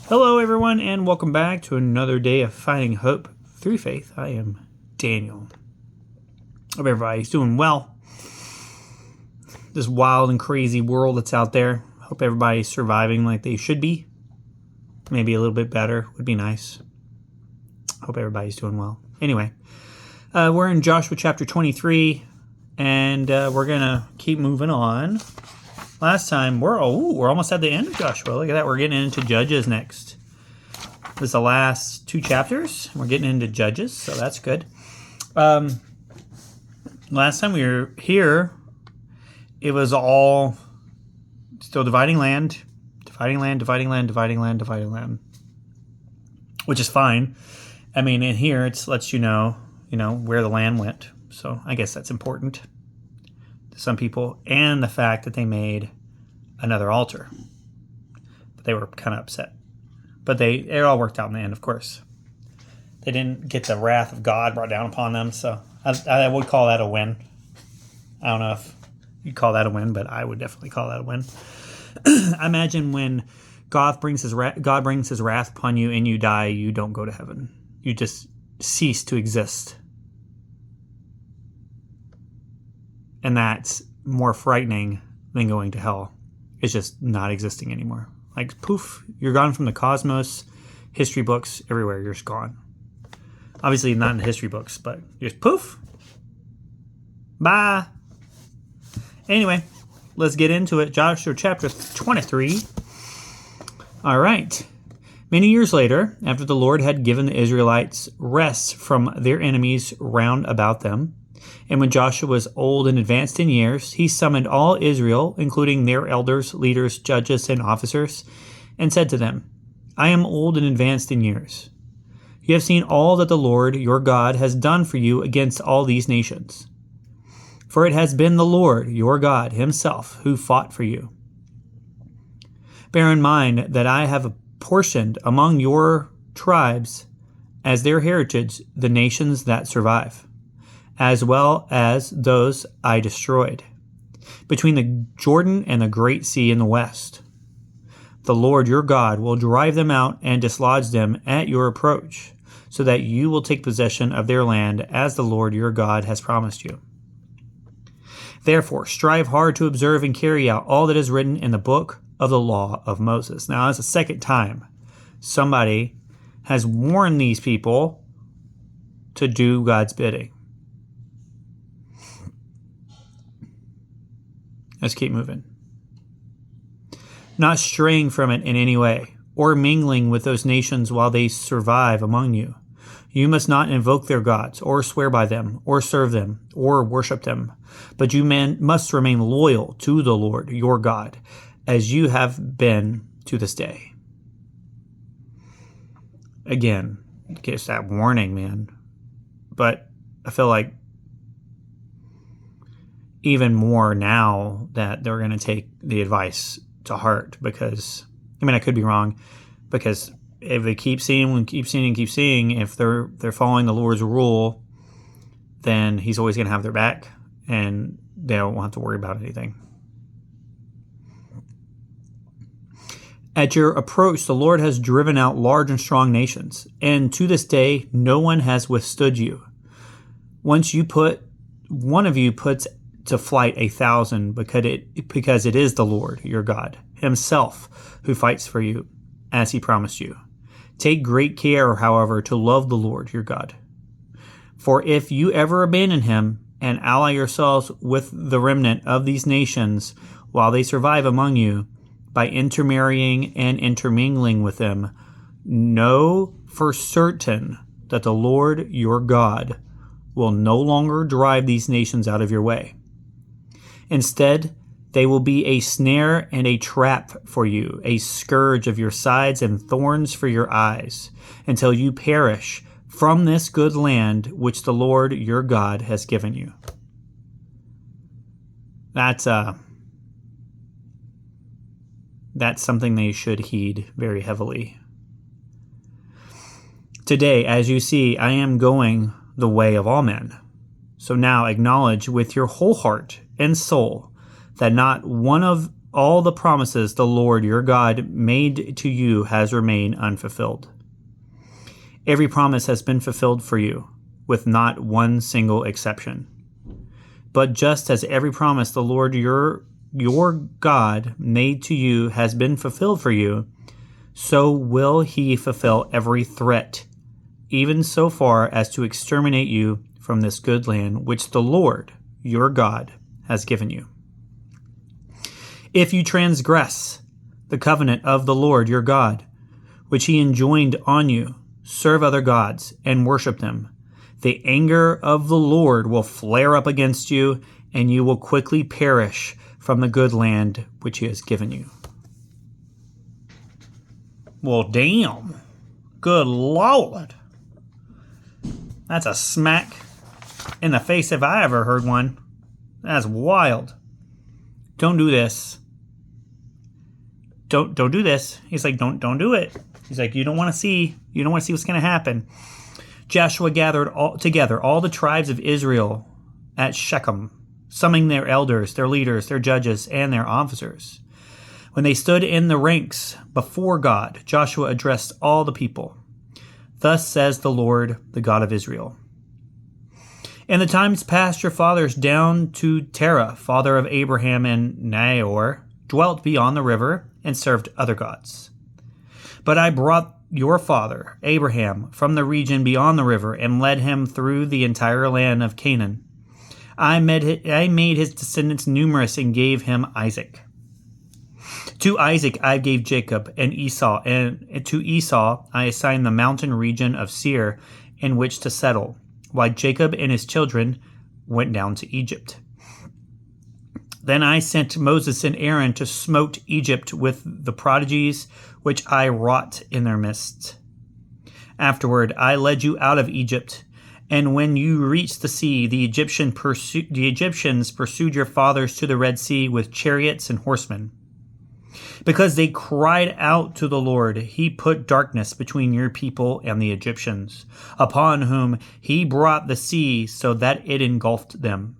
Hello, everyone, and welcome back to another day of finding hope through faith. I am Daniel. Hope everybody's doing well. This wild and crazy world that's out there. Hope everybody's surviving like they should be. Maybe a little bit better would be nice. Hope everybody's doing well. Anyway, we're in Joshua chapter 23, and we're gonna keep moving on. Last time, we're almost at the end of Joshua. Look at that. We're getting into Judges next. This is the last two chapters. We're getting into Judges, so that's good. Last time we were here, it was all still dividing land, which is fine. I mean, in here, it lets you know where the land went. So I guess that's important to some people, and the fact that they made another altar. But they were kind of upset. But it all worked out in the end, of course. They didn't get the wrath of God brought down upon them, so I would call that a win. I don't know if you'd call that a win, but I would definitely call that a win. I imagine when God brings his wrath upon you and you die, you don't go to heaven. You just cease to exist. And that's more frightening than going to hell. It's just not existing anymore. Like, poof, you're gone from the cosmos, history books, everywhere. You're just gone. Obviously not in the history books, but just poof. Bye. Anyway, let's get into it. Joshua chapter 23. All right. Many years later, after the Lord had given the Israelites rest from their enemies round about them, and when Joshua was old and advanced in years, he summoned all Israel, including their elders, leaders, judges, and officers, and said to them, I am old and advanced in years. You have seen all that the Lord your God has done for you against all these nations. For it has been the Lord your God himself who fought for you. Bear in mind that I have apportioned among your tribes as their heritage the nations that survive, as well as those I destroyed, between the Jordan and the Great Sea in the west. The Lord your God will drive them out and dislodge them at your approach, so that you will take possession of their land as the Lord your God has promised you. Therefore, strive hard to observe and carry out all that is written in the book of the law of Moses. Now, that's the second time somebody has warned these people to do God's bidding. Let's keep moving. Not straying from it in any way, or mingling with those nations while they survive among you. You must not invoke their gods, or swear by them, or serve them, or worship them. But you must remain loyal to the Lord your God, as you have been to this day. Again, it gives that warning, man. But I feel like even more now that they're going to take the advice to heart, because, I mean, I could be wrong, because if they keep seeing, if they're following the Lord's rule, then he's always going to have their back, and they don't have to worry about anything. At your approach, the Lord has driven out large and strong nations, and to this day, no one has withstood you. Once one of you puts to flight 1,000, because it is the Lord your God himself who fights for you, as he promised you. Take great care, however, to love the Lord your God. For if you ever abandon him and ally yourselves with the remnant of these nations while they survive among you, by intermarrying and intermingling with them, know for certain that the Lord your God will no longer drive these nations out of your way. Instead, they will be a snare and a trap for you, a scourge of your sides and thorns for your eyes, until you perish from this good land which the Lord your God has given you. That's something they should heed very heavily. Today, as you see, I am going the way of all men. So now acknowledge with your whole heart and soul that not one of all the promises the Lord your God made to you has remained unfulfilled. Every promise has been fulfilled for you, with not one single exception. But just as every promise the Lord your God made to you has been fulfilled for you, so will he fulfill every threat, even so far as to exterminate you from this good land which the Lord your God has given you. If you transgress the covenant of the Lord your God, which he enjoined on you, serve other gods and worship them, the anger of the Lord will flare up against you, and you will quickly perish from the good land which he has given you. Well, damn. Good Lord. That's a smack in the face if I ever heard one. That's wild. Don't do this. Don't do this. He's like, don't do it. He's like, you don't want to see what's going to happen. Joshua gathered together all the tribes of Israel at Shechem, summoning their elders, their leaders, their judges, and their officers. When they stood in the ranks before God, Joshua addressed all the people. Thus says the Lord, the God of Israel. In the times past, your fathers down to Terah, father of Abraham and Nahor, dwelt beyond the river and served other gods. But I brought your father, Abraham, from the region beyond the river and led him through the entire land of Canaan. I made his descendants numerous and gave him Isaac. To Isaac I gave Jacob and Esau, and to Esau I assigned the mountain region of Seir in which to settle, while Jacob and his children went down to Egypt. Then I sent Moses and Aaron to smote Egypt with the prodigies which I wrought in their midst. Afterward I led you out of Egypt, and when you reached the sea, the Egyptians pursued your fathers to the Red Sea with chariots and horsemen. Because they cried out to the Lord, he put darkness between your people and the Egyptians, upon whom he brought the sea so that it engulfed them.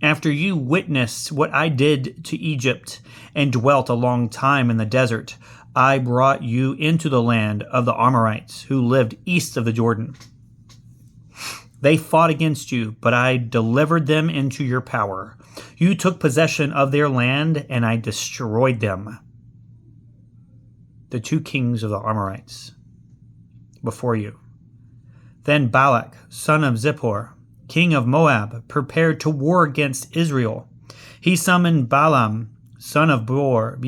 After you witnessed what I did to Egypt and dwelt a long time in the desert, I brought you into the land of the Amorites who lived east of the Jordan. They fought against you, but I delivered them into your power. You took possession of their land, and I destroyed them. The two kings of the Amorites before you. Then Balak, son of Zippor, king of Moab, prepared to war against Israel. He summoned Balaam, son of Beor,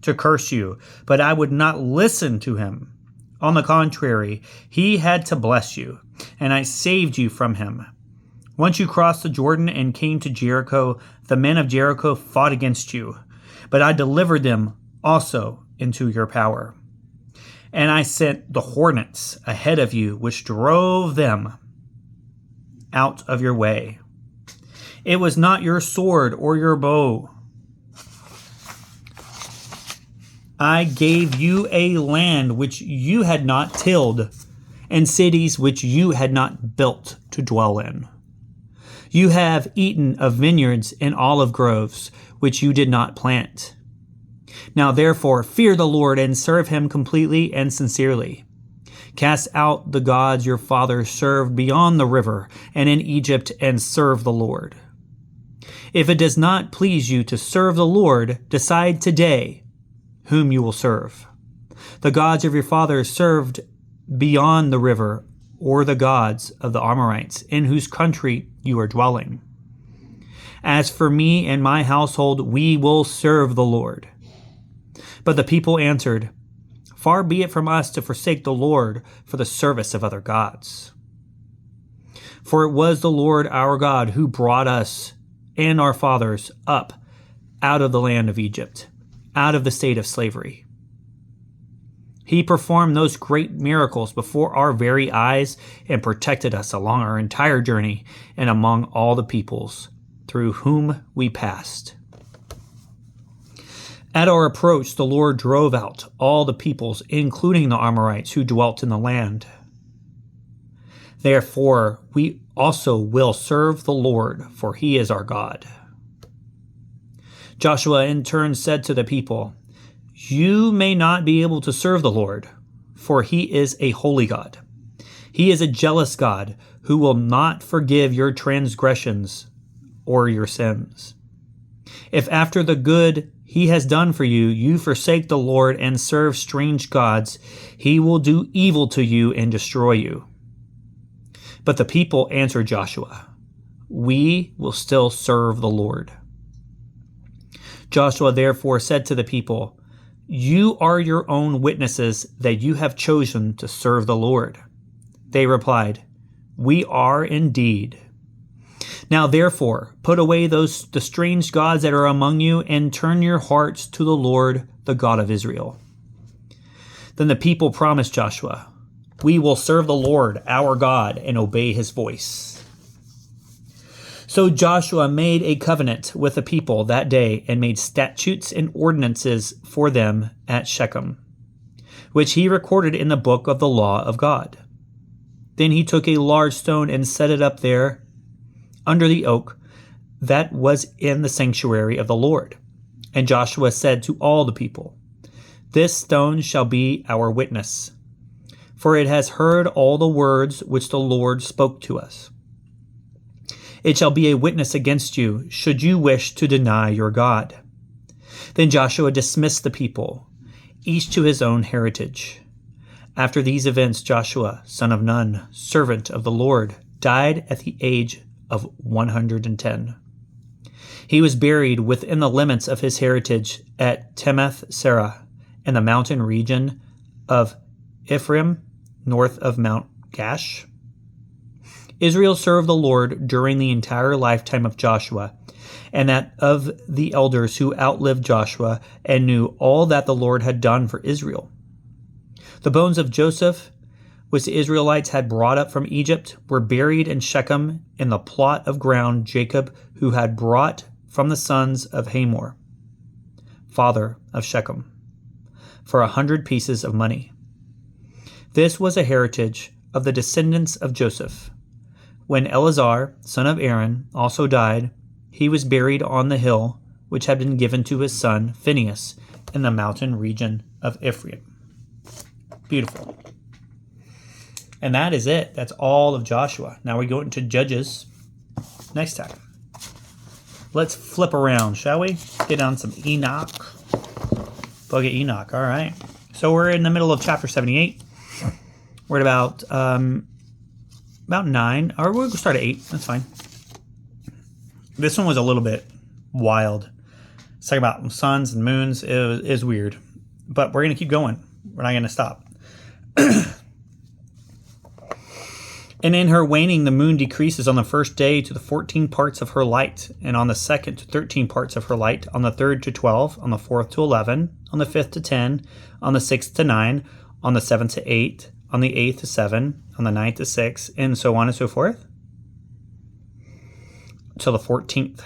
to curse you, but I would not listen to him. On the contrary, he had to bless you, and I saved you from him. Once you crossed the Jordan and came to Jericho, the men of Jericho fought against you, but I delivered them also into your power. And I sent the hornets ahead of you, which drove them out of your way. It was not your sword or your bow. I gave you a land which you had not tilled, and cities which you had not built to dwell in. You have eaten of vineyards and olive groves, which you did not plant. Now therefore fear the Lord and serve him completely and sincerely. Cast out the gods your fathers served beyond the river and in Egypt and serve the Lord. If it does not please you to serve the Lord, decide today whom you will serve. The gods of your fathers served beyond the river, or the gods of the Amorites, in whose country you are dwelling. As for me and my household, we will serve the Lord. But the people answered, Far be it from us to forsake the Lord for the service of other gods. For it was the Lord our God who brought us and our fathers up out of the land of Egypt, out of the state of slavery. He performed those great miracles before our very eyes and protected us along our entire journey and among all the peoples through whom we passed. At our approach, the Lord drove out all the peoples, including the Amorites who dwelt in the land. Therefore, we also will serve the Lord, for he is our God. Joshua in turn said to the people, "You may not be able to serve the Lord, for he is a holy God. He is a jealous God who will not forgive your transgressions or your sins. If after the good he has done for you, you forsake the Lord and serve strange gods, he will do evil to you and destroy you." But the people answered Joshua, "We will still serve the Lord." Joshua therefore said to the people, "You are your own witnesses that you have chosen to serve the Lord." They replied, "We are indeed." Now therefore, put away the strange gods that are among you, and turn your hearts to the Lord, the God of Israel. Then the people promised Joshua, "We will serve the Lord our God and obey his voice." So Joshua made a covenant with the people that day and made statutes and ordinances for them at Shechem, which he recorded in the book of the law of God. Then he took a large stone and set it up there under the oak that was in the sanctuary of the Lord. And Joshua said to all the people, "This stone shall be our witness, for it has heard all the words which the Lord spoke to us. It shall be a witness against you, should you wish to deny your God." Then Joshua dismissed the people, each to his own heritage. After these events, Joshua, son of Nun, servant of the Lord, died at the age of 110. He was buried within the limits of his heritage at Timnath Serah, in the mountain region of Ephraim, north of Mount Gash. Israel served the Lord during the entire lifetime of Joshua, and that of the elders who outlived Joshua and knew all that the Lord had done for Israel. The bones of Joseph, which the Israelites had brought up from Egypt, were buried in Shechem in the plot of ground Jacob, who had brought from the sons of Hamor, father of Shechem, for 100 pieces of money. This was a heritage of the descendants of Joseph. When Eleazar, son of Aaron, also died, he was buried on the hill which had been given to his son Phinehas in the mountain region of Ephraim. Beautiful. And that is it. That's all of Joshua. Now we go into Judges next time. Let's flip around, shall we? Get on some Enoch. Book of Enoch. All right. So we're in the middle of chapter 78. We're at about 9, or we'll start at 8. That's fine. This one was a little bit wild. It's talking about suns and moons. It is weird. But we're going to keep going. We're not going to stop. And in her waning, the moon decreases on the first day to the 14 parts of her light, and on the second to 13 parts of her light, on the third to 12, on the fourth to 11, on the fifth to 10, on the sixth to 9, on the seventh to 8, on the eighth to 7, on the ninth to 6, and so on and so forth, till the 14th,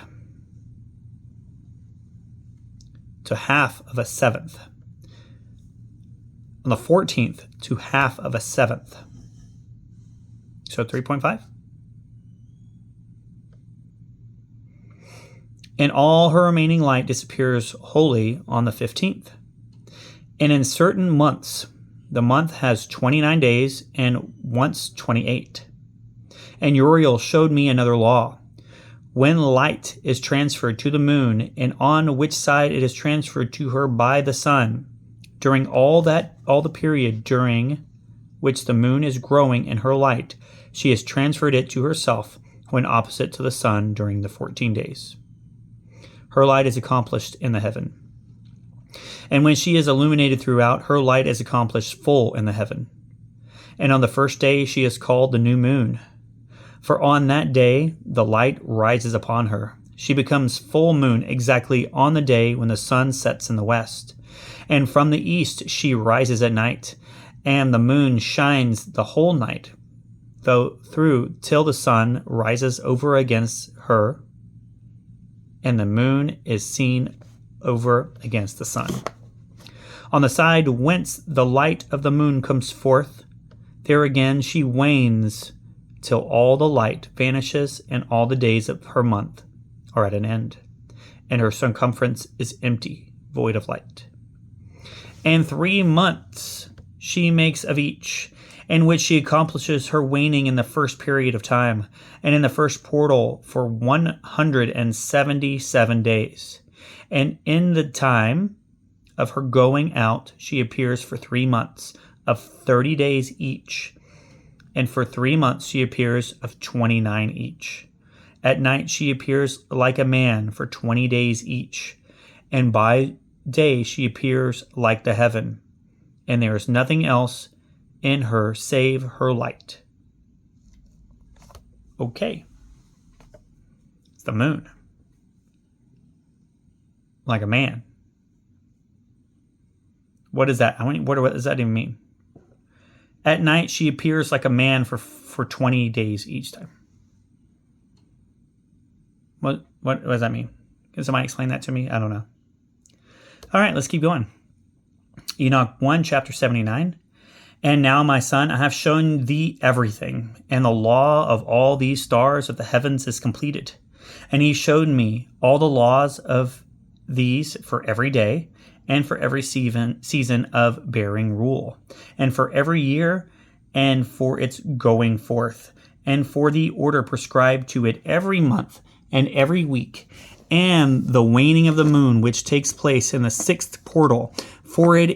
to half of a seventh, on the 14th to half of a seventh, so 3.5. And all her remaining light disappears wholly on the 15th. And in certain months, the month has 29 days and once 28. And Uriel showed me another law. When light is transferred to the moon, and on which side it is transferred to her by the sun, during all the period during which the moon is growing in her light, she has transferred it to herself when opposite to the sun during the 14 days. Her light is accomplished in the heaven. And when she is illuminated throughout, her light is accomplished full in the heaven. And on the first day she is called the new moon. For on that day the light rises upon her. She becomes full moon exactly on the day when the sun sets in the west. And from the east she rises at night, and the moon shines the whole night, through till the sun rises over against her, and the moon is seen over against the sun. On the side whence the light of the moon comes forth, there again she wanes till all the light vanishes, and all the days of her month are at an end. and her circumference is empty, void of light. And 3 months she makes of each, in which she accomplishes her waning in the first period of time, and in the first portal for 177 days. And in the time of her going out, she appears for 3 months of 30 days each, and for 3 months she appears of 29 each. At night she appears like a man for 20 days each, and by day she appears like the heaven, and there is nothing else in her save her light. Okay. It's the moon. Like a man. What is that? What does that even mean? At night she appears like a man for 20 days each time. What does that mean? Can somebody explain that to me? I don't know. All right, let's keep going. Enoch 1, chapter 79. And now, my son, I have shown thee everything, and the law of all these stars of the heavens is completed. And he showed me all the laws of these for every day, and for every season of bearing rule, and for every year, and for its going forth, and for the order prescribed to it every month and every week, and the waning of the moon, which takes place in the 6th portal. For in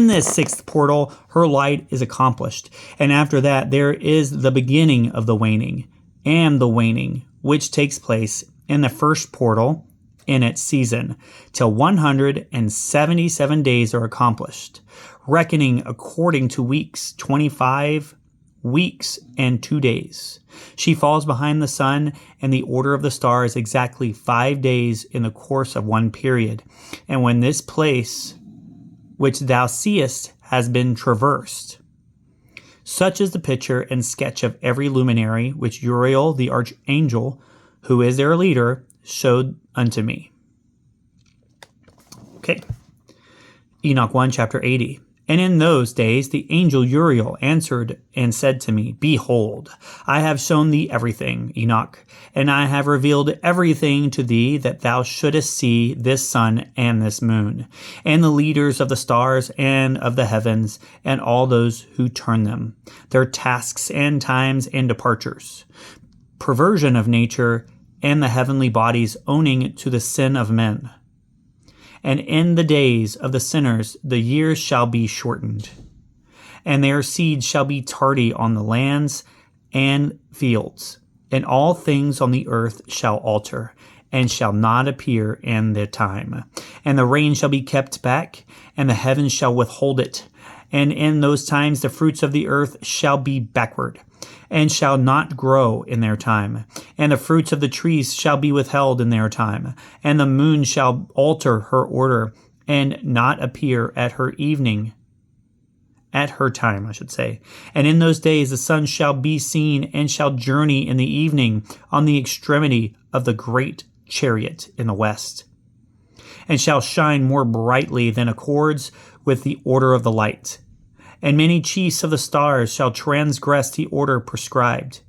this 6th portal her light is accomplished, and after that there is the beginning of the waning, and the waning, which takes place in the 1st portal in its season, till 177 days are accomplished, reckoning according to weeks, 25 weeks and 2 days. She falls behind the sun and the order of the stars exactly 5 days in the course of one period. And when this place which thou seest has been traversed, such is the picture and sketch of every luminary which Uriel the archangel, who is their leader, showed unto me. Okay. Enoch 1, chapter 80. And in those days the angel Uriel answered and said to me, Behold, I have shown thee everything, Enoch, and I have revealed everything to thee, that thou shouldest see this sun and this moon, and the leaders of the stars and of the heavens, and all those who turn them, their tasks and times and departures, perversion of nature, and the heavenly bodies owning to the sin of men. And in the days of the sinners the years shall be shortened, and their seed shall be tardy on the lands and fields, and all things on the earth shall alter, and shall not appear in their time. And the rain shall be kept back, and the heavens shall withhold it. And in those times the fruits of the earth shall be backward, and shall not grow in their time. And the fruits of the trees shall be withheld in their time. And the moon shall alter her order, and not appear at her time, I should say. And in those days the sun shall be seen, and shall journey in the evening on the extremity of the great chariot in the west, and shall shine more brightly than accords with the order of the light. And many chiefs of the stars shall transgress the order prescribed,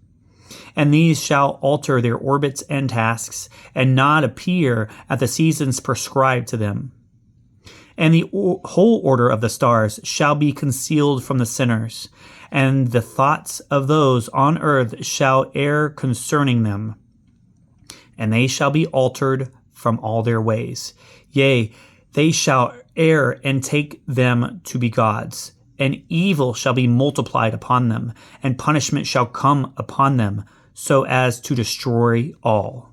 and these shall alter their orbits and tasks, and not appear at the seasons prescribed to them. And the whole order of the stars shall be concealed from the sinners, and the thoughts of those on earth shall err concerning them, and they shall be altered from all their ways. Yea, they shall err and take them to be gods, and evil shall be multiplied upon them, and punishment shall come upon them, so as to destroy all.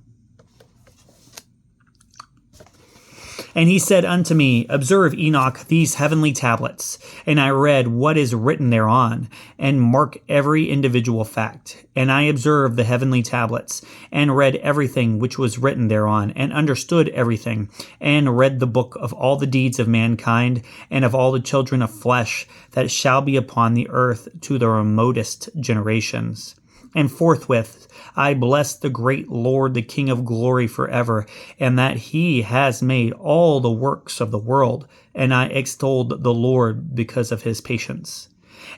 And he said unto me, Observe, Enoch, these heavenly tablets. And I read what is written thereon, and mark every individual fact. And I observed the heavenly tablets, and read everything which was written thereon, and understood everything, and read the book of all the deeds of mankind, and of all the children of flesh that shall be upon the earth to the remotest generations. And forthwith I blessed the great Lord, the King of glory forever, and that he has made all the works of the world. And I extolled the Lord because of his patience,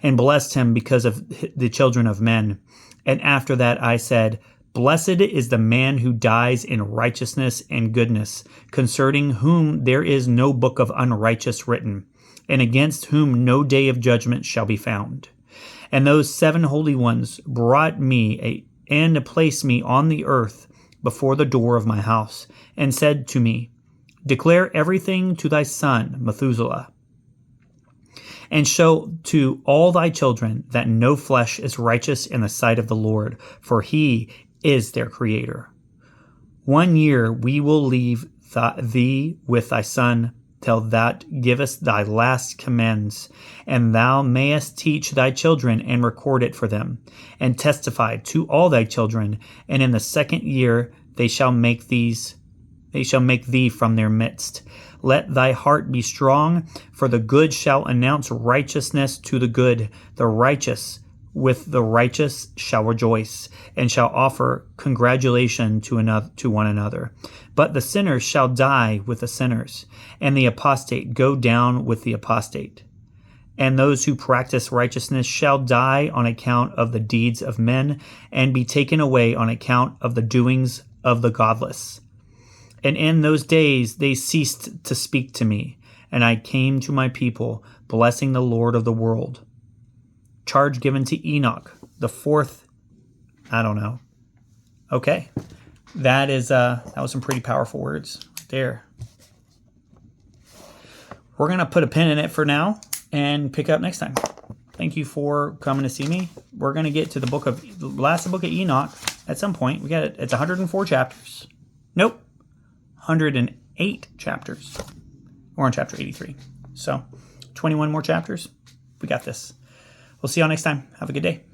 and blessed him because of the children of men. And after that I said, Blessed is the man who dies in righteousness and goodness, concerning whom there is no book of unrighteous written, and against whom no day of judgment shall be found. And those 7 holy ones brought me and placed me on the earth before the door of my house, and said to me, Declare everything to thy son Methuselah, and show to all thy children that no flesh is righteous in the sight of the Lord, for he is their creator. 1 year we will leave thee with thy son, till thou givest thy last commands, and thou mayest teach thy children and record it for them, and testify to all thy children. And in the 2nd year they shall make thee from their midst. Let thy heart be strong, for the good shall announce righteousness to the good. The righteous with the righteous shall rejoice, and shall offer congratulation to one another. But the sinners shall die with the sinners, and the apostate go down with the apostate. And those who practice righteousness shall die on account of the deeds of men, and be taken away on account of the doings of the godless. And in those days they ceased to speak to me, and I came to my people, blessing the Lord of the world. Charge given to Enoch, the 4th, I don't know. Okay, that was some pretty powerful words there. We're gonna put a pin in it for now and pick up next time. Thank you for coming to see me. We're gonna get to the last book of Enoch at some point. We got it. It's 104 chapters. Nope, 108 chapters. We're on chapter 83. So 21 more chapters. We got this. We'll see y'all next time. Have a good day.